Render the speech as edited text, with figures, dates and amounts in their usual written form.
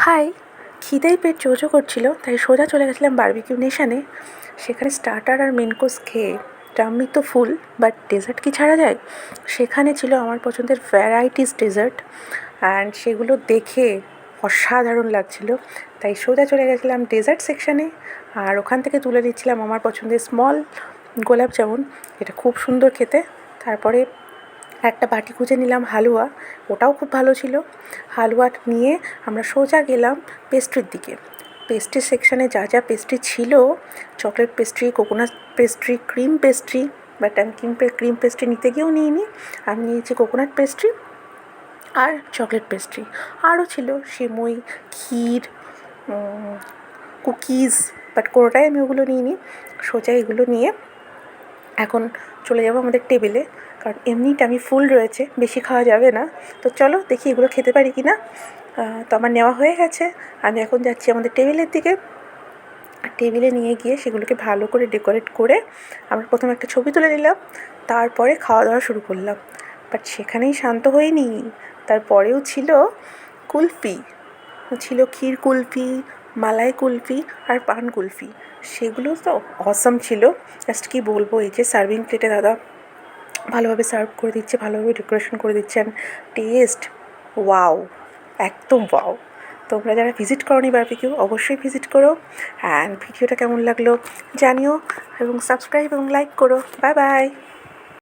High! খিদেয় পেট Chocho করছিল, তাই সোজা চলে গেছিলাম বারবিকিউ নেশনে। সেখানে স্টার্টার আর মেন কোর্স খেয়ে টাম্মি তো ফুল, বাট ডেজার্ট কি ছাড়া যায়? সেখানে ছিল আমার পছন্দের ভ্যারাইটিস ডেজার্ট, অ্যান্ড সেগুলো দেখে অসাধারণ লাগছিল। তাই সোজা চলে গেছিলাম ডেজার্ট সেকশানে, আর ওখান থেকে তুলে নিচ্ছিলাম আমার পছন্দের স্মল গোলাপ জামুন। এটা খুব সুন্দর খেতে। তারপরে একটা বাটি খুঁজে নিলাম হালুয়া, ওটাও খুব ভালো ছিল। হালুয়া নিয়ে আমরা সোজা গেলাম পেস্ট্রির দিকে। পেস্ট্রি সেকশানে যা যা পেস্ট্রি ছিল, chocolate pastry, coconut pastry, cream pastry, but আমি ক্রিম পেস্ট্রি নিতে গিয়েও নিইনি। আমি নিয়েছি কোকোনাট পেস্ট্রি আর চকলেট পেস্ট্রি। আরও ছিল সিমুই, ক্ষীর, কুকিজ, বাট কোনোটাই আমি ওগুলো নিইনি। সোজা এগুলো নিয়ে এখন চলে যাব আমাদের টেবিলে, কারণ এমনিটা আমি ফুল রয়েছে, বেশি খাওয়া যাবে না। তো চলো দেখি এগুলো খেতে পারি কি না। তো আমার নেওয়া হয়ে গেছে, আমি এখন যাচ্ছি আমাদের টেবিলের দিকে। টেবিলে নিয়ে গিয়ে সেগুলোকে ভালো করে ডেকোরেট করে আমরা প্রথমে একটা ছবি তুলে নিলাম, তারপরে খাওয়া দাওয়া শুরু করলাম। বাট সেখানেই শান্ত হইনি, তারপরেও ছিল কুলফি, ছিল ক্ষীর কুলফি, মালাই কুলফি আর পান কুলফি। সেগুলো তো অসাম ছিল। জাস্ট কী বলবো, এই যে সার্ভিং প্লেটে দাদা ভালোভাবে সার্ভ করে দিচ্ছে, ভালোভাবে ডেকোরেশন করে দিচ্ছেন, টেস্ট ওয়াও, একদম ওয়াও। তোমরা যারা ভিজিট করোনি বারবিকিউ, অবশ্যই ভিজিট করো। অ্যান্ড ভিডিওটা কেমন লাগলো জানিও, এবং সাবস্ক্রাইব এবং লাইক করো। Bye bye.